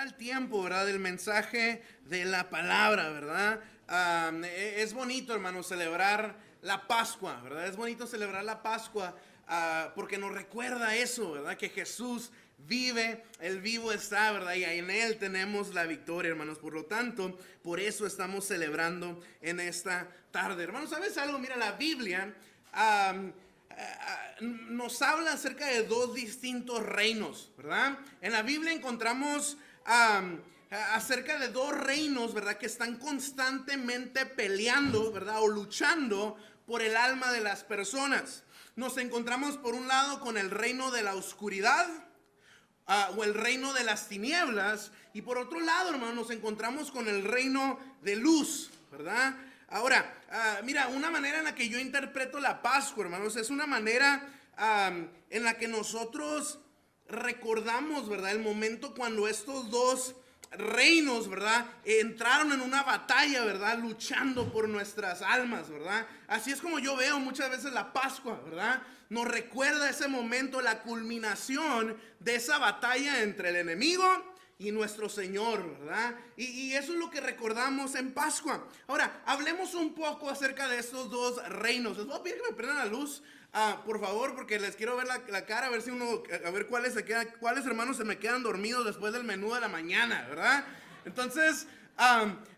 el tiempo, ¿verdad? Del mensaje de la palabra, ¿verdad? Es bonito, hermano, celebrar la Pascua, ¿verdad? Es bonito celebrar la Pascua porque nos recuerda eso, ¿verdad? Que Jesús vive, Él vivo está, ¿verdad? Y en Él tenemos la victoria, hermanos. Por lo tanto, por eso estamos celebrando en esta tarde. Hermanos, ¿sabes algo? Mira, la Biblia nos habla acerca de dos distintos reinos, ¿verdad? En la Biblia encontramos acerca de dos reinos, ¿verdad? Que están constantemente peleando, ¿verdad? O luchando por el alma de las personas. Nos encontramos por un lado con el reino de la oscuridad, o el reino de las tinieblas, y por otro lado, hermano, nos encontramos con el reino de luz, ¿verdad? Ahora, mira, una manera en la que yo interpreto la Pascua, hermanos, es una manera en la que nosotros recordamos, ¿verdad? El momento cuando estos dos reinos, ¿verdad? Entraron en una batalla, ¿verdad? Luchando por nuestras almas, ¿verdad? Así es como yo veo muchas veces la Pascua, ¿verdad? Nos recuerda ese momento, la culminación de esa batalla entre el enemigo y nuestro Señor, ¿verdad? Y eso es lo que recordamos en Pascua. Ahora, hablemos un poco acerca de estos dos reinos. Les voy a pedir que me prendan la luz, por favor, porque les quiero ver la cara, a ver cuáles hermanos se me quedan dormidos después del menú de la mañana, ¿verdad? Entonces,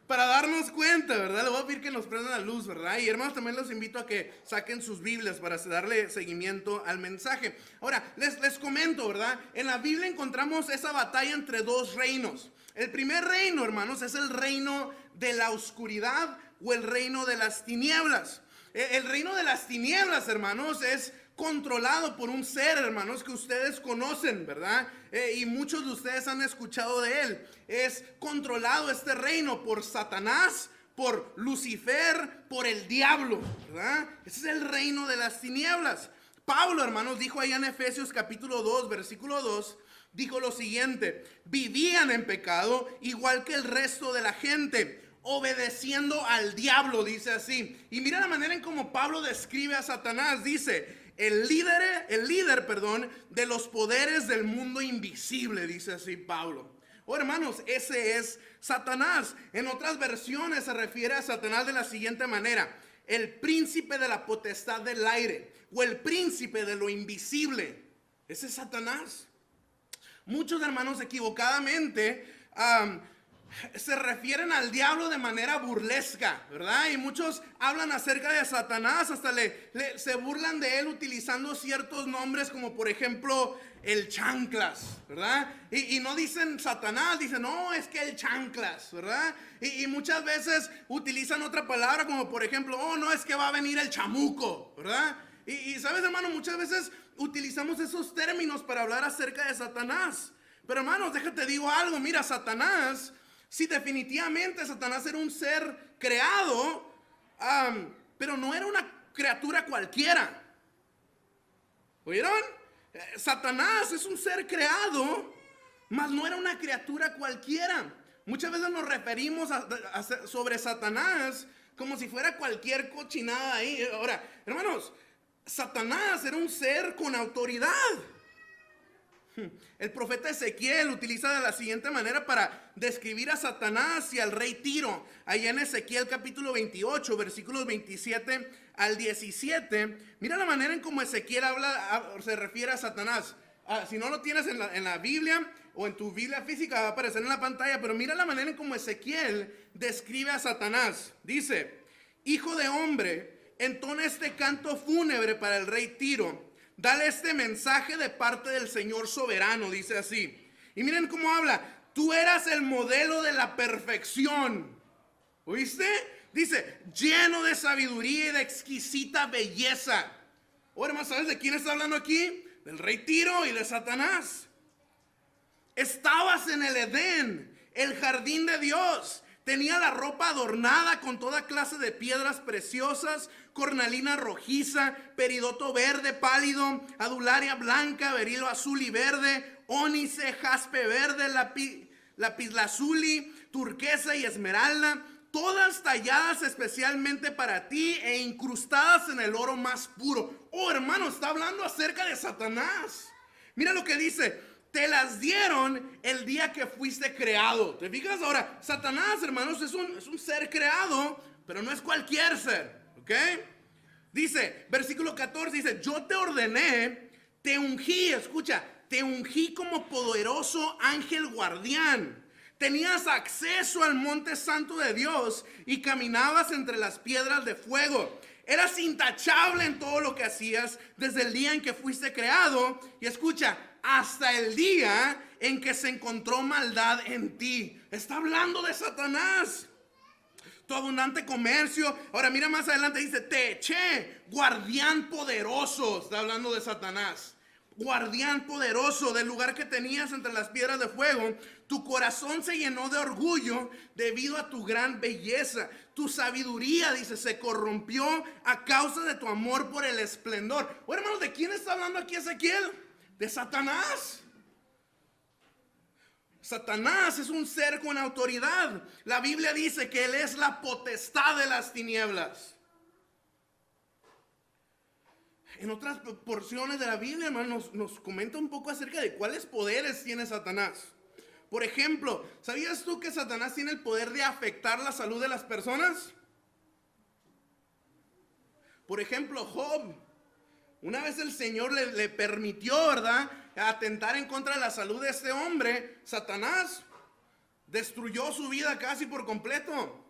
para darnos cuenta, ¿verdad? Les voy a pedir que nos prendan la luz, ¿verdad? Y hermanos, también los invito a que saquen sus Biblias para darle seguimiento al mensaje. Ahora, les comento, ¿verdad? En la Biblia encontramos esa batalla entre dos reinos. El primer reino, hermanos, es el reino de la oscuridad o el reino de las tinieblas. El reino de las tinieblas, hermanos, es controlado por un ser, hermanos, que ustedes conocen, ¿verdad? Y muchos de ustedes han escuchado de él. Es controlado este reino por Satanás, por Lucifer, por el diablo, ¿verdad? Ese es el reino de las tinieblas. Pablo, hermanos, dijo allá en Efesios capítulo 2, versículo 2, dijo lo siguiente: vivían en pecado igual que el resto de la gente, obedeciendo al diablo, dice así. Y mira la manera en cómo Pablo describe a Satanás. Dice: el líder, de los poderes del mundo invisible, dice así Pablo. Oh, hermanos, ese es Satanás. En otras versiones se refiere a Satanás de la siguiente manera: el príncipe de la potestad del aire, o el príncipe de lo invisible. Ese es Satanás. Muchos hermanos equivocadamente se refieren al diablo de manera burlesca, ¿verdad? Y muchos hablan acerca de Satanás, hasta se burlan de él utilizando ciertos nombres, como por ejemplo el chanclas, ¿verdad? Y no dicen Satanás, dicen, no, es que el chanclas, ¿verdad? Y muchas veces utilizan otra palabra, como por ejemplo, oh, no, es que va a venir el chamuco, ¿verdad? Y sabes, hermano, muchas veces utilizamos esos términos para hablar acerca de Satanás. Pero hermanos, déjate digo algo, mira, Satanás, sí, definitivamente Satanás era un ser creado, pero no era una criatura cualquiera. ¿Oyeron? Satanás es un ser creado, mas no era una criatura cualquiera. Muchas veces nos referimos sobre Satanás como si fuera cualquier cochinada ahí. Ahora, hermanos, Satanás era un ser con autoridad. El profeta Ezequiel utiliza de la siguiente manera para describir a Satanás y al rey Tiro. Allá en Ezequiel capítulo 28, versículos 27 al 17. Mira la manera en cómo Ezequiel se refiere a Satanás. Si no lo tienes en la Biblia o en tu Biblia física, va a aparecer en la pantalla. Pero mira la manera en cómo Ezequiel describe a Satanás. Dice: hijo de hombre, entona este canto fúnebre para el rey Tiro. Dale este mensaje de parte del Señor soberano, dice así. Y miren cómo habla: tú eras el modelo de la perfección. ¿Oíste? Dice: lleno de sabiduría y de exquisita belleza. Oh, hermano, ¿sabes de quién está hablando aquí? Del rey Tiro y de Satanás. Estabas en el Edén, el jardín de Dios. Tenía la ropa adornada con toda clase de piedras preciosas, cornalina rojiza, peridoto verde pálido, adularia blanca, berilo azul y verde, ónice, jaspe verde, lapislázuli, turquesa y esmeralda, todas talladas especialmente para ti e incrustadas en el oro más puro. Oh, hermano, está hablando acerca de Satanás. Mira lo que dice: te las dieron el día que fuiste creado. ¿Te fijas? Ahora, Satanás, hermanos, es un ser creado, pero no es cualquier ser, ¿ok? Dice, versículo 14, dice, yo te ordené, te ungí, escucha, te ungí como poderoso ángel guardián. Tenías acceso al monte santo de Dios y caminabas entre las piedras de fuego. Eras intachable en todo lo que hacías desde el día en que fuiste creado. Y escucha, hasta el día en que se encontró maldad en ti. Está hablando de Satanás. Tu abundante comercio. Ahora mira más adelante, dice, te eché, guardián poderoso. Está hablando de Satanás. Guardián poderoso del lugar que tenías entre las piedras de fuego. Tu corazón se llenó de orgullo debido a tu gran belleza. Tu sabiduría, dice, se corrompió a causa de tu amor por el esplendor. Bueno, hermanos, ¿de quién está hablando aquí Ezequiel? De Satanás. Satanás es un ser con autoridad. La Biblia dice que él es la potestad de las tinieblas. En otras porciones de la Biblia, hermanos, nos comenta un poco acerca de cuáles poderes tiene Satanás. Por ejemplo, ¿sabías tú que Satanás tiene el poder de afectar la salud de las personas? Por ejemplo, Job. Una vez el Señor le permitió, ¿verdad?, atentar en contra de la salud de este hombre. Satanás destruyó su vida casi por completo.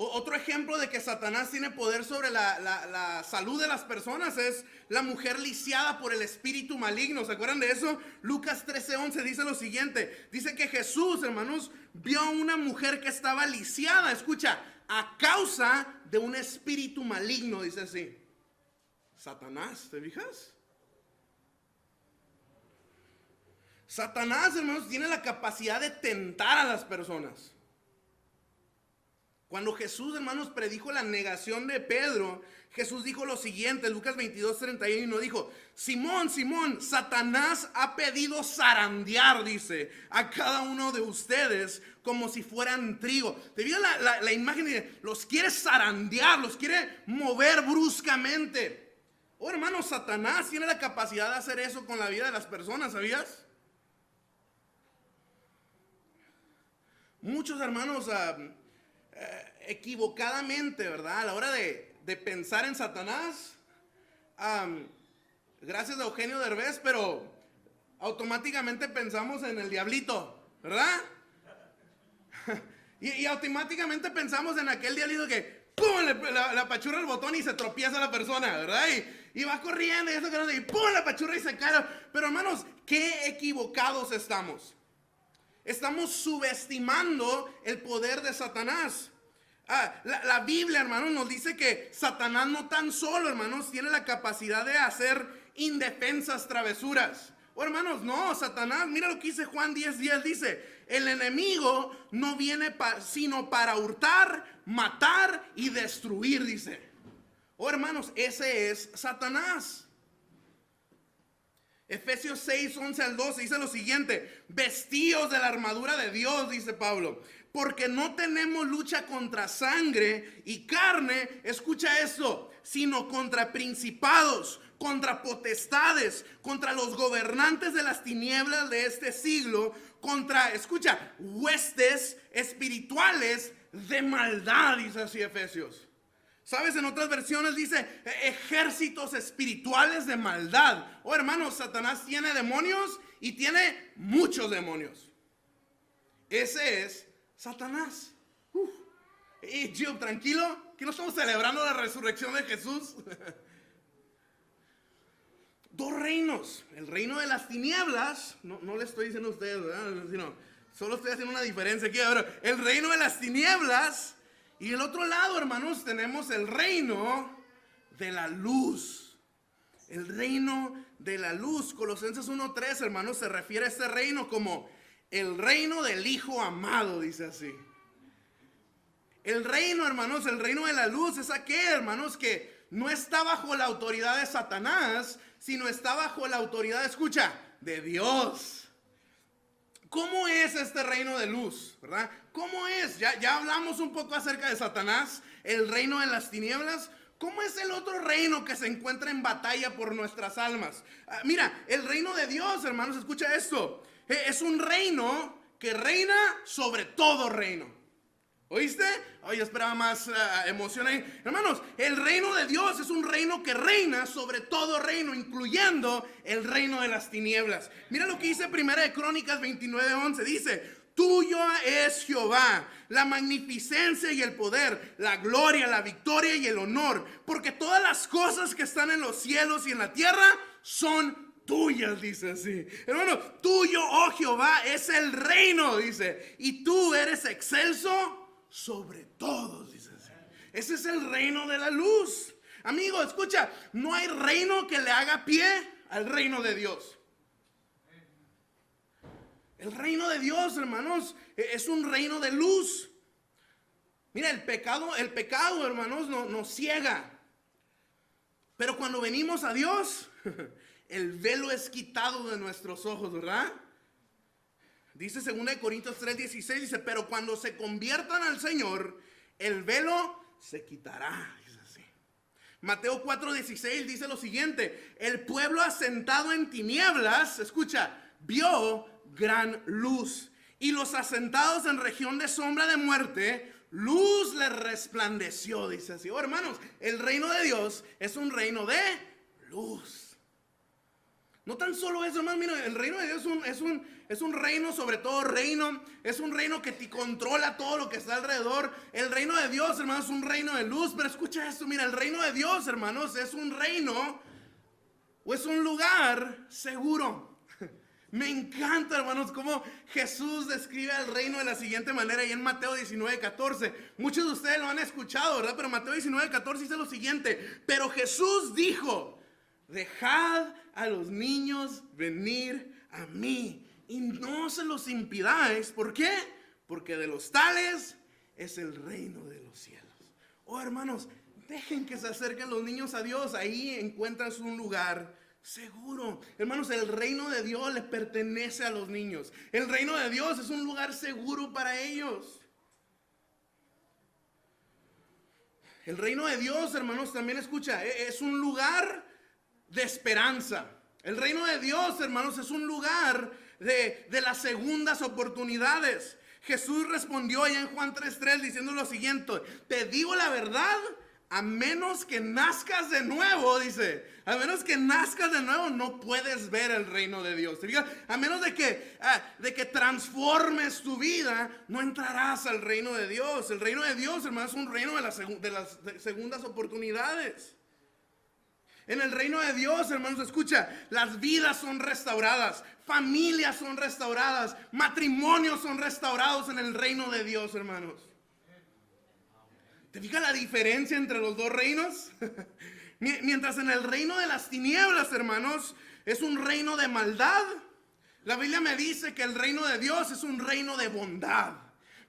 Otro ejemplo de que Satanás tiene poder sobre la salud de las personas es la mujer lisiada por el espíritu maligno. ¿Se acuerdan de eso? Lucas 13:11 dice lo siguiente. Dice que Jesús, hermanos, vio a una mujer que estaba lisiada. Escucha, a causa de un espíritu maligno, dice así. Satanás, ¿te fijas? Satanás, hermanos, tiene la capacidad de tentar a las personas. Cuando Jesús, hermanos, predijo la negación de Pedro, Jesús dijo lo siguiente, Lucas 22:31, dijo, Simón, Simón, Satanás ha pedido zarandear, dice, a cada uno de ustedes como si fueran trigo. ¿Te vio la imagen? De, los quiere zarandear, los quiere mover bruscamente. Oh, hermanos, Satanás tiene la capacidad de hacer eso con la vida de las personas, ¿sabías? Muchos hermanos equivocadamente, ¿verdad? A la hora de pensar en Satanás, gracias a Eugenio Derbez, pero automáticamente pensamos en el diablito, ¿verdad? y automáticamente pensamos en aquel diablito que ¡pum! Le apachurra el botón y se tropieza la persona, ¿verdad? Y va corriendo y eso, y ¡pum! Le apachurra y se cae. Pero hermanos, qué equivocados estamos. Estamos subestimando el poder de Satanás. La Biblia, hermanos, nos dice que Satanás no tan solo, hermanos, tiene la capacidad de hacer indefensas travesuras. Oh, hermanos, no, Satanás, mira lo que dice Juan 10:10, dice, el enemigo no viene sino para hurtar, matar y destruir, dice. Oh, hermanos, ese es Satanás. Efesios 6:11-12 dice lo siguiente, vestíos de la armadura de Dios, dice Pablo, porque no tenemos lucha contra sangre y carne, escucha esto, sino contra principados, contra potestades, contra los gobernantes de las tinieblas de este siglo, contra, escucha, huestes espirituales de maldad, dice así Efesios. ¿Sabes? En otras versiones dice ejércitos espirituales de maldad. Oh, hermanos, Satanás tiene demonios y tiene muchos demonios. Ese es Satanás. Y Gio, tranquilo, que no estamos celebrando la resurrección de Jesús. Dos reinos. El reino de las tinieblas, no le estoy diciendo a ustedes, ¿verdad? Sino, solo estoy haciendo una diferencia aquí. Ahora, el reino de las tinieblas. Y el otro lado, hermanos, tenemos el reino de la luz. El reino de la luz. Colosenses 1:3, hermanos, se refiere a este reino como el reino del Hijo amado, dice así. El reino, hermanos, el reino de la luz es aquel, hermanos, que no está bajo la autoridad de Satanás, sino está bajo la autoridad, escucha, de Dios. ¿Cómo es este reino de luz? ¿Verdad? ¿Cómo es? Ya hablamos un poco acerca de Satanás, el reino de las tinieblas. ¿Cómo es el otro reino que se encuentra en batalla por nuestras almas? Mira, el reino de Dios, hermanos, escucha esto. Es un reino que reina sobre todo reino. ¿Oíste? Yo esperaba más emoción ahí. Hermanos, el reino de Dios es un reino que reina sobre todo reino, incluyendo el reino de las tinieblas. Mira lo que dice 1 Crónicas 29:11. Dice: tuyo es Jehová, la magnificencia y el poder, la gloria, la victoria y el honor, porque todas las cosas que están en los cielos y en la tierra son tuyas, dice así. Hermano, tuyo, oh Jehová, es el reino, dice, y tú eres excelso sobre todos, dice así. Ese es el reino de la luz. Amigo, escucha, no hay reino que le haga pie al reino de Dios. El reino de Dios, hermanos, es un reino de luz. Mira, el pecado, hermanos, nos ciega. Pero cuando venimos a Dios, el velo es quitado de nuestros ojos, ¿verdad? Dice 2 Corintios 3:16, dice: pero cuando se conviertan al Señor, el velo se quitará. Dice así. Mateo 4:16 dice lo siguiente: el pueblo asentado en tinieblas, escucha, vio gran luz, y los asentados en región de sombra de muerte, luz les resplandeció. Dice así. Oh, hermanos, el reino de Dios es un reino de luz. No tan solo eso, hermanos. Mira, el reino de Dios es un reino sobre todo reino. Es un reino que te controla todo lo que está alrededor. El reino de Dios, hermanos, es un reino de luz. Pero escucha esto, mira, el reino de Dios, hermanos, es un reino o es un lugar seguro. Me encanta, hermanos, cómo Jesús describe el reino de la siguiente manera, y en Mateo 19:14. Muchos de ustedes lo han escuchado, ¿verdad? Pero Mateo 19:14 dice lo siguiente: pero Jesús dijo: dejad a los niños venir a mí, y no se los impidáis. ¿Por qué? Porque de los tales es el reino de los cielos. Oh, hermanos, dejen que se acerquen los niños a Dios. Ahí encuentras un lugar seguro. Hermanos, el reino de Dios le pertenece a los niños. El reino de Dios es un lugar seguro para ellos. El reino de Dios, hermanos, también escucha, es un lugar de esperanza. El reino de Dios, hermanos, es un lugar de las segundas oportunidades. Jesús respondió allá en Juan 3:3 diciendo lo siguiente: te digo la verdad, a menos que nazcas de nuevo, dice, a menos que nazcas de nuevo, no puedes ver el reino de Dios. A menos de que transformes tu vida, no entrarás al reino de Dios. El reino de Dios, hermanos, es un reino de las segundas oportunidades. En el reino de Dios, hermanos, escucha, las vidas son restauradas, familias son restauradas, matrimonios son restaurados en el reino de Dios, hermanos. ¿Te fijas la diferencia entre los dos reinos? Mientras en el reino de las tinieblas, hermanos, es un reino de maldad, la Biblia me dice que el reino de Dios es un reino de bondad.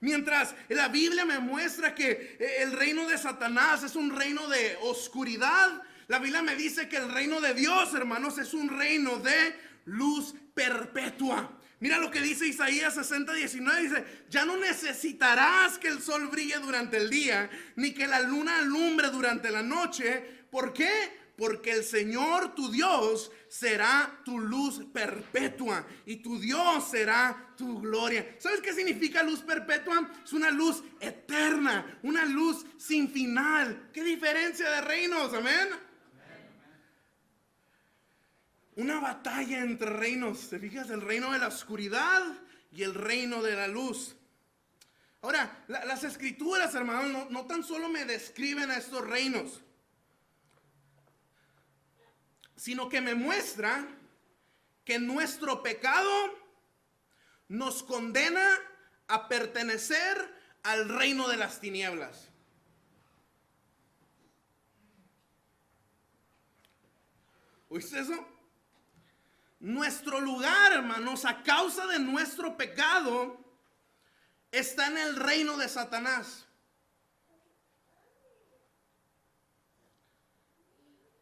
Mientras la Biblia me muestra que el reino de Satanás es un reino de oscuridad, la Biblia me dice que el reino de Dios, hermanos, es un reino de luz perpetua. Mira lo que dice Isaías 60:19, dice: ya no necesitarás que el sol brille durante el día, ni que la luna alumbre durante la noche. ¿Por qué? Porque el Señor tu Dios será tu luz perpetua, y tu Dios será tu gloria. ¿Sabes qué significa luz perpetua? Es una luz eterna, una luz sin final. ¿Qué diferencia de reinos? Amén. Una batalla entre reinos. ¿Te fijas? El reino de la oscuridad y el reino de la luz. Ahora, las escrituras, hermanos, no tan solo me describen a estos reinos, sino que me muestra que nuestro pecado nos condena a pertenecer al reino de las tinieblas. ¿Oíste eso? Nuestro lugar, hermanos, a causa de nuestro pecado, está en el reino de Satanás.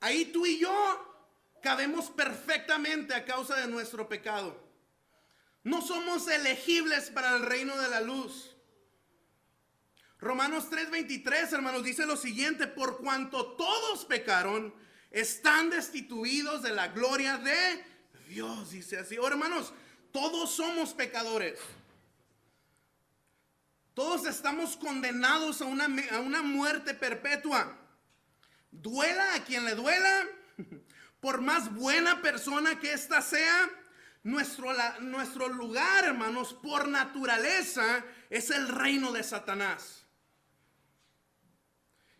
Ahí tú y yo cabemos perfectamente a causa de nuestro pecado. No somos elegibles para el reino de la luz. Romanos 3:23, hermanos, dice lo siguiente: por cuanto todos pecaron, están destituidos de la gloria de Dios. Dice así. Oh, hermanos, todos somos pecadores. Todos estamos condenados a una muerte perpetua. Duela a quien le duela, por más buena persona que ésta sea, nuestro lugar, hermanos, por naturaleza, es el reino de Satanás.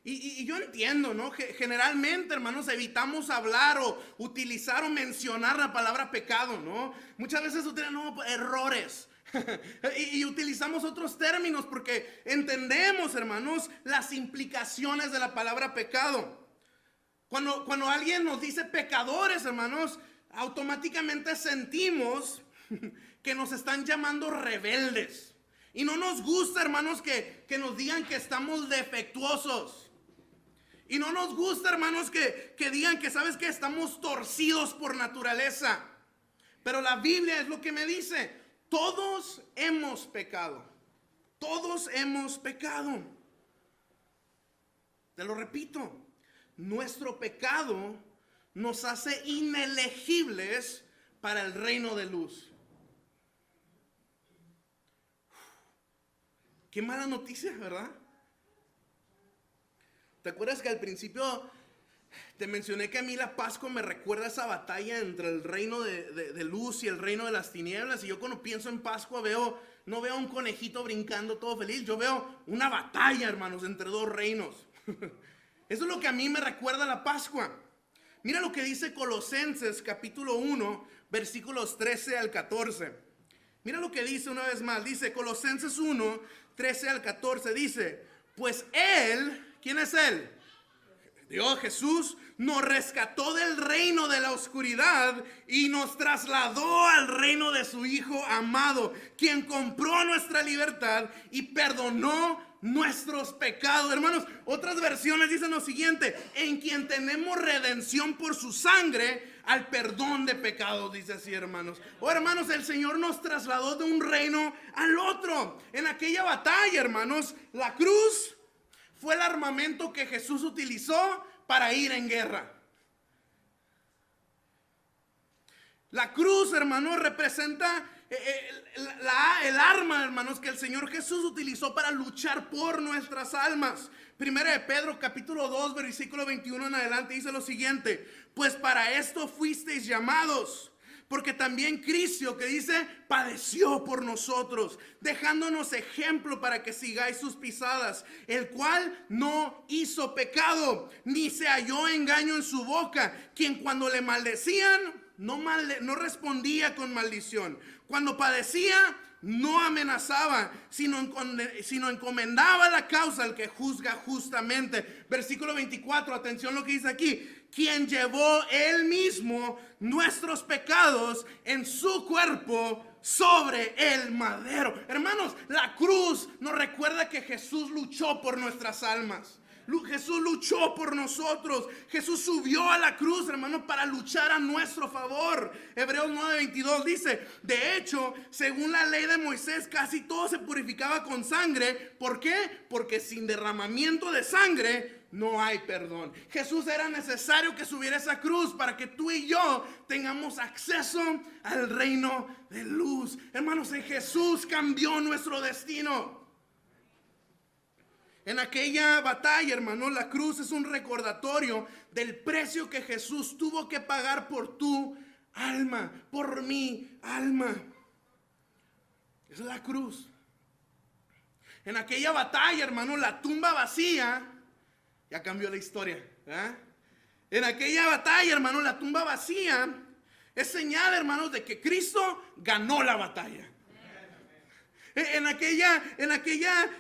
Y yo entiendo, ¿no? Que generalmente, hermanos, evitamos hablar o utilizar o mencionar la palabra pecado, ¿no? Muchas veces utilizamos errores. Y utilizamos otros términos porque entendemos, hermanos, las implicaciones de la palabra pecado. Cuando alguien nos dice pecadores, hermanos, automáticamente sentimos que nos están llamando rebeldes. Y no nos gusta, hermanos, que nos digan que estamos defectuosos. Y no nos gusta, hermanos, que digan que, ¿sabes qué? Estamos torcidos por naturaleza. Pero la Biblia es lo que me dice: todos hemos pecado. Todos hemos pecado. Te lo repito: nuestro pecado nos hace inelegibles para el reino de luz. Qué mala noticia, ¿verdad? ¿Te acuerdas que al principio te mencioné que a mí la Pascua me recuerda esa batalla entre el reino de luz y el reino de las tinieblas? Y yo cuando pienso en Pascua no veo un conejito brincando todo feliz. Yo veo una batalla, hermanos, entre dos reinos. Eso es lo que a mí me recuerda la Pascua. Mira lo que dice Colosenses capítulo 1, versículos 13 al 14. Mira lo que dice una vez más. Dice Colosenses 1, 13 al 14. Dice: pues Él... ¿quién es Él? Dios, Jesús, nos rescató del reino de la oscuridad y nos trasladó al reino de su Hijo amado, quien compró nuestra libertad y perdonó nuestros pecados. Hermanos, otras versiones dicen lo siguiente: en quien tenemos redención por su sangre, al perdón de pecados. Dice así, hermanos. Oh, hermanos, el Señor nos trasladó de un reino al otro. En aquella batalla, hermanos, la cruz fue el armamento que Jesús utilizó para ir en guerra. La cruz, hermanos, representa el arma, hermanos, que el Señor Jesús utilizó para luchar por nuestras almas. Primera de Pedro, capítulo 2, versículo 21 en adelante, dice lo siguiente: pues para esto fuisteis llamados, porque también Cristo, que dice, padeció por nosotros, dejándonos ejemplo para que sigáis sus pisadas, el cual no hizo pecado, ni se halló engaño en su boca, quien cuando le maldecían, no respondía con maldición. Cuando padecía, no amenazaba, sino encomendaba la causa al que juzga justamente. Versículo 24, atención lo que dice aquí: quien llevó él mismo nuestros pecados en su cuerpo sobre el madero. Hermanos, la cruz nos recuerda que Jesús luchó por nuestras almas. Jesús luchó por nosotros. Jesús subió a la cruz, hermano, para luchar a nuestro favor. Hebreos 9:22 dice: de hecho, según la ley de Moisés, casi todo se purificaba con sangre. ¿Por qué? Porque sin derramamiento de sangre no hay perdón. Jesús era necesario que subiera esa cruz para que tú y yo tengamos acceso al reino de luz. Hermanos, en Jesús cambió nuestro destino. En aquella batalla, hermano, la cruz es un recordatorio del precio que Jesús tuvo que pagar por tu alma, por mi alma. Esa es la cruz. En aquella batalla, hermano, la tumba vacía ya cambió la historia, ¿verdad? En aquella batalla, hermano, la tumba vacía es señal, hermanos, de que Cristo ganó la batalla. En aquella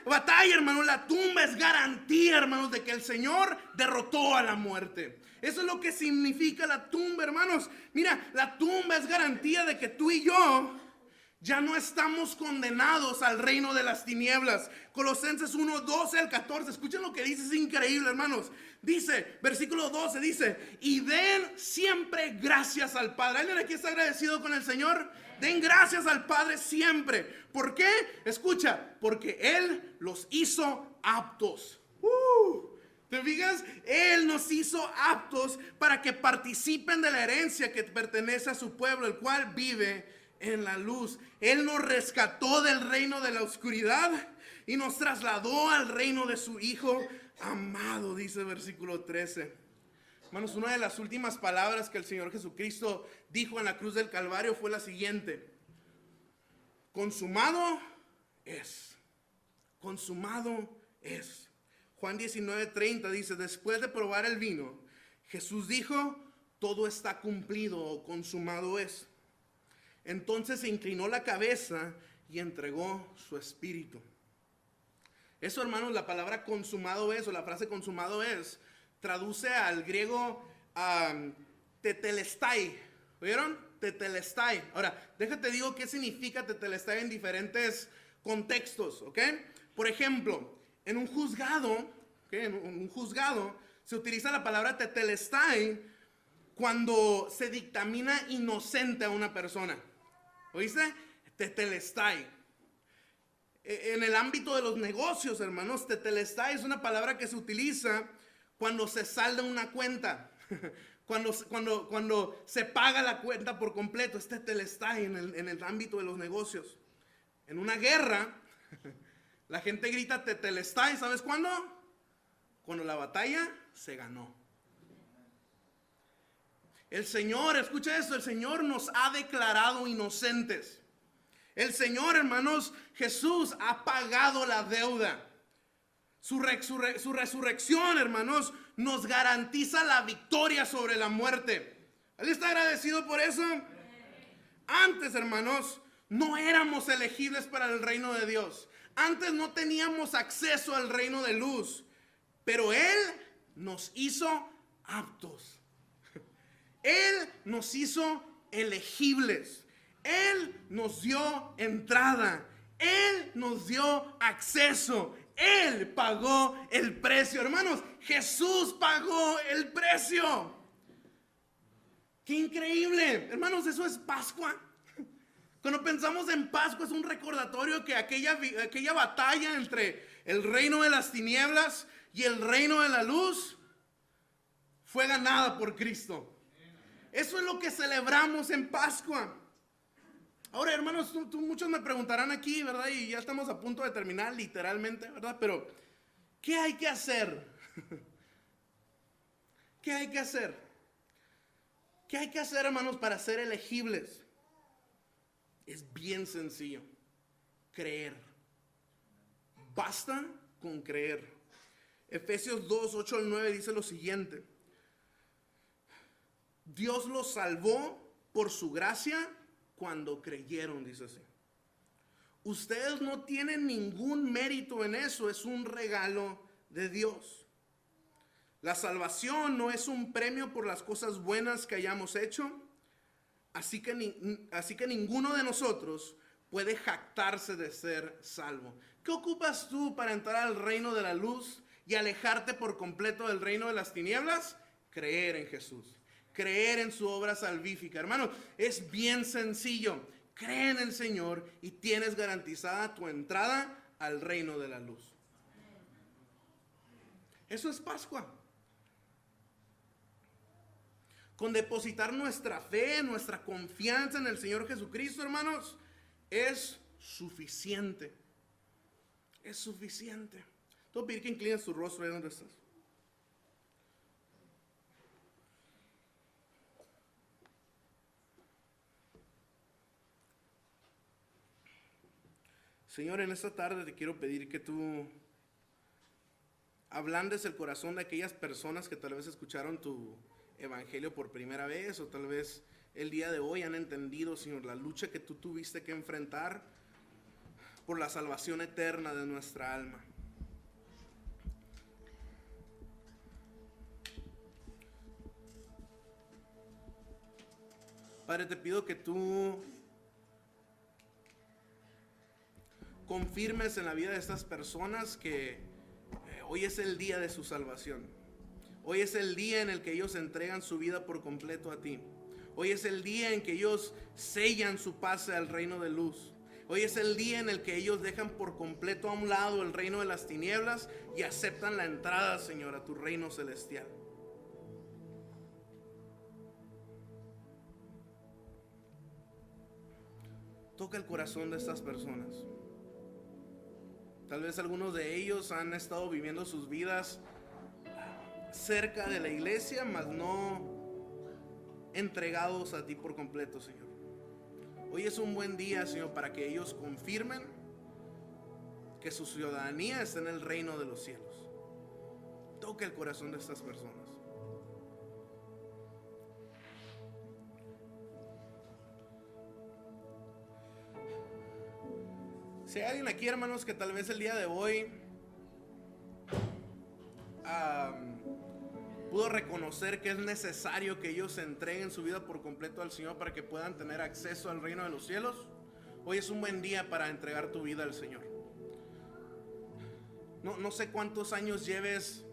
batalla, hermanos, la tumba es garantía, hermanos, de que el Señor derrotó a la muerte. Eso es lo que significa la tumba, hermanos. Mira, la tumba es garantía de que tú y yo ya no estamos condenados al reino de las tinieblas. Colosenses 1, 12 al 14. Escuchen lo que dice, es increíble, hermanos. Dice, versículo 12, dice: y den siempre gracias al Padre. ¿Alguien aquí está agradecido con el Señor? Den gracias al Padre siempre. ¿Por qué? Escucha, porque Él los hizo aptos. ¿Te fijas? Él nos hizo aptos para que participen de la herencia que pertenece a su pueblo, el cual vive en la luz. Él nos rescató del reino de la oscuridad y nos trasladó al reino de su Hijo amado, dice el versículo 13. Hermanos, una de las últimas palabras que el Señor Jesucristo dijo en la cruz del Calvario fue la siguiente: consumado es. Consumado es. Juan 19:30 dice: después de probar el vino, Jesús dijo: todo está cumplido o consumado es. Entonces se inclinó la cabeza y entregó su espíritu. Eso, hermanos, la palabra consumado es, o la frase consumado es, traduce al griego tetelestai. ¿Oyeron? Tetelestai. Ahora, déjate digo qué significa tetelestai en diferentes contextos, ¿ok? Por ejemplo, en un juzgado, ¿okay? En un juzgado se utiliza la palabra tetelestai cuando se dictamina inocente a una persona. ¿Oíste? Tetelestai. En el ámbito de los negocios, hermanos, tetelestai es una palabra que se utiliza cuando se salda una cuenta. Cuando se paga la cuenta por completo. Es tetelestai en el ámbito de los negocios. En una guerra, la gente grita tetelestai, ¿sabes cuándo? Cuando la batalla se ganó. El Señor, escucha esto, el Señor nos ha declarado inocentes. El Señor, hermanos, Jesús ha pagado la deuda. Su resurrección, hermanos, nos garantiza la victoria sobre la muerte. ¿Alguien está agradecido por eso? Antes, hermanos, no éramos elegibles para el reino de Dios. Antes no teníamos acceso al reino de luz, pero Él nos hizo aptos. Él nos hizo elegibles. Él nos dio entrada. Él nos dio acceso. Él pagó el precio. Hermanos, Jesús pagó el precio. ¡Qué increíble! Hermanos, eso es Pascua. Cuando pensamos en Pascua es un recordatorio que aquella batalla entre el reino de las tinieblas y el reino de la luz fue ganada por Cristo. Eso es lo que celebramos en Pascua. Ahora, hermanos, muchos me preguntarán aquí, ¿verdad? Y ya estamos a punto de terminar, literalmente, ¿verdad? Pero, ¿qué hay que hacer? ¿Qué hay que hacer? ¿Qué hay que hacer, hermanos, para ser elegibles? Es bien sencillo. Creer. Basta con creer. Efesios 2, 8 al 9 dice lo siguiente: Dios los salvó por su gracia cuando creyeron, dice así. Ustedes no tienen ningún mérito en eso, es un regalo de Dios. La salvación no es un premio por las cosas buenas que hayamos hecho, así que ninguno de nosotros puede jactarse de ser salvo. ¿Qué ocupas tú para entrar al reino de la luz y alejarte por completo del reino de las tinieblas? Creer en Jesús. Creer en su obra salvífica. Hermano, es bien sencillo. Cree en el Señor y tienes garantizada tu entrada al reino de la luz. Eso es Pascua. Con depositar nuestra fe, nuestra confianza en el Señor Jesucristo, hermanos, es suficiente. Es suficiente. Te voy a pedir que inclines tu rostro ahí donde estás. Señor, en esta tarde te quiero pedir que tú ablandes el corazón de aquellas personas que tal vez escucharon tu evangelio por primera vez, o tal vez el día de hoy han entendido, Señor, la lucha que tú tuviste que enfrentar por la salvación eterna de nuestra alma. Padre, te pido que tú confirmes en la vida de estas personas que hoy es el día de su salvación. Hoy es el día en el que ellos entregan su vida por completo a ti. Hoy es el día en que ellos sellan su pase al reino de luz. Hoy es el día en el que ellos dejan por completo a un lado el reino de las tinieblas y aceptan la entrada, Señor, a tu reino celestial. Toca el corazón de estas personas. Tal vez algunos de ellos han estado viviendo sus vidas cerca de la iglesia, mas no entregados a ti por completo, Señor. Hoy es un buen día, Señor, para que ellos confirmen que su ciudadanía está en el reino de los cielos. Toca el corazón de estas personas. Si hay alguien aquí, hermanos, que tal vez el día de hoy pudo reconocer que es necesario que ellos se entreguen su vida por completo al Señor para que puedan tener acceso al reino de los cielos, hoy es un buen día para entregar tu vida al Señor. No sé cuántos años lleves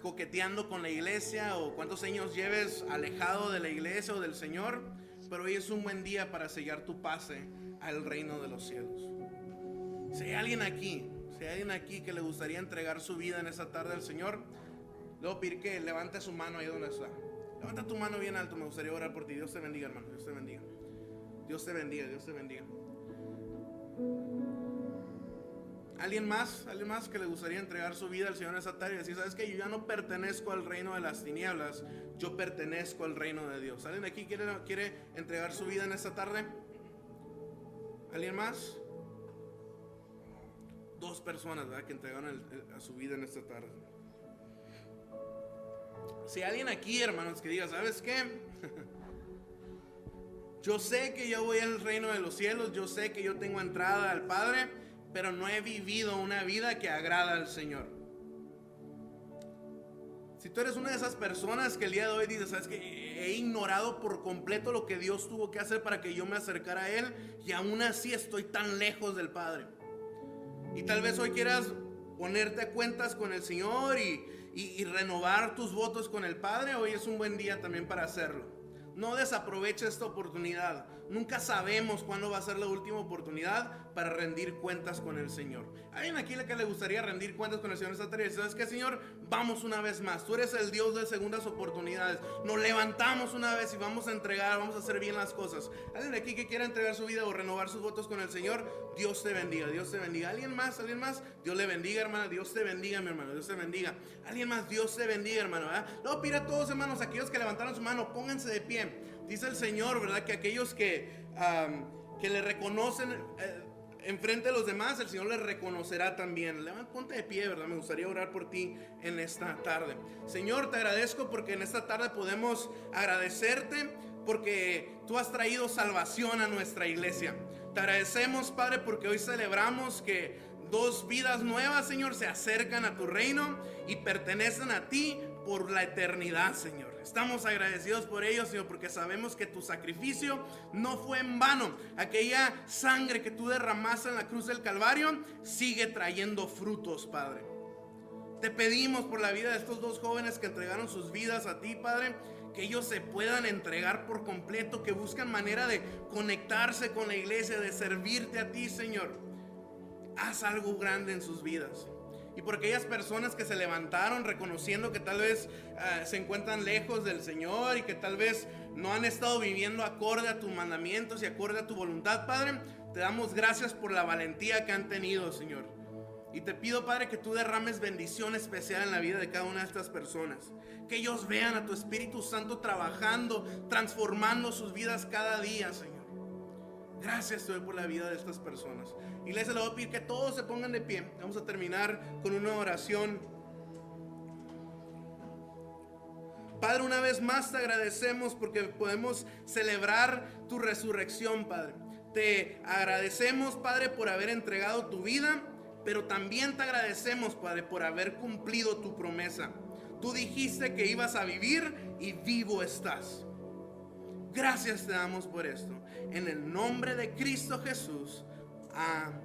coqueteando con la iglesia o cuántos años lleves alejado de la iglesia o del Señor, pero hoy es un buen día para sellar tu pase al reino de los cielos. Si hay alguien aquí que le gustaría entregar su vida en esta tarde al Señor, le voy a pedir que levante su mano ahí donde está. Levanta tu mano bien alto, me gustaría orar por ti. Dios te bendiga, hermano, Dios te bendiga. Dios te bendiga, Dios te bendiga. ¿Alguien más que le gustaría entregar su vida al Señor en esta tarde y decir, sabes que yo ya no pertenezco al reino de las tinieblas, yo pertenezco al reino de Dios? ¿Alguien aquí quiere entregar su vida en esta tarde? ¿Alguien más? 2 personas, ¿verdad?, que entregaron a su vida en esta tarde. Si hay alguien aquí, hermanos, que diga, ¿sabes qué? Yo sé que yo voy al reino de los cielos, yo sé que yo tengo entrada al Padre, pero no he vivido una vida que agrada al Señor. Si tú eres una de esas personas que el día de hoy dices, sabes que he ignorado por completo lo que Dios tuvo que hacer para que yo me acercara a Él, y aún así estoy tan lejos del Padre, y tal vez hoy quieras ponerte a cuentas con el Señor y renovar tus votos con el Padre, hoy es un buen día también para hacerlo. No desaproveche esta oportunidad. Nunca sabemos cuándo va a ser la última oportunidad para rendir cuentas con el Señor. ¿Hay alguien aquí que le gustaría rendir cuentas con el Señor esta tarde? ¿Sabes qué, Señor? Vamos una vez más. Tú eres el Dios de segundas oportunidades. Nos levantamos una vez y vamos a entregar, vamos a hacer bien las cosas. ¿Alguien aquí que quiera entregar su vida o renovar sus votos con el Señor? Dios te bendiga, Dios te bendiga. ¿Alguien más? ¿Alguien más? Dios le bendiga, hermana. Dios te bendiga, mi hermano. Dios te bendiga. ¿Alguien más? Dios te bendiga, hermano. No, pida a todos, hermanos, aquellos que levantaron su mano, pónganse de pie. Dice el Señor, ¿verdad?, que aquellos que le reconocen enfrente de los demás, el Señor les reconocerá también. Ponte de pie, ¿verdad? Me gustaría orar por ti en esta tarde. Señor, te agradezco porque en esta tarde podemos agradecerte porque tú has traído salvación a nuestra iglesia. Te agradecemos, Padre, porque hoy celebramos que 2 vidas nuevas, Señor, se acercan a tu reino y pertenecen a ti por la eternidad, Señor. Estamos agradecidos por ello, Señor, porque sabemos que tu sacrificio no fue en vano. Aquella sangre que tú derramaste en la cruz del Calvario sigue trayendo frutos, Padre. Te pedimos por la vida de estos 2 jóvenes que entregaron sus vidas a ti, Padre, que ellos se puedan entregar por completo, que buscan manera de conectarse con la iglesia, de servirte a ti, Señor. Haz algo grande en sus vidas. Y por aquellas personas que se levantaron reconociendo que tal vez se encuentran lejos del Señor y que tal vez no han estado viviendo acorde a tus mandamientos y acorde a tu voluntad, Padre, te damos gracias por la valentía que han tenido, Señor. Y te pido, Padre, que tú derrames bendición especial en la vida de cada una de estas personas. Que ellos vean a tu Espíritu Santo trabajando, transformando sus vidas cada día, Señor. Gracias, Señor, por la vida de estas personas. Iglesia, le voy a pedir que todos se pongan de pie. Vamos a terminar con una oración. Padre, una vez más te agradecemos porque podemos celebrar tu resurrección, Padre. Te agradecemos, Padre, por haber entregado tu vida, pero también te agradecemos, Padre, por haber cumplido tu promesa. Tú dijiste que ibas a vivir y vivo estás. Gracias te damos por esto. En el nombre de Cristo Jesús. Amén.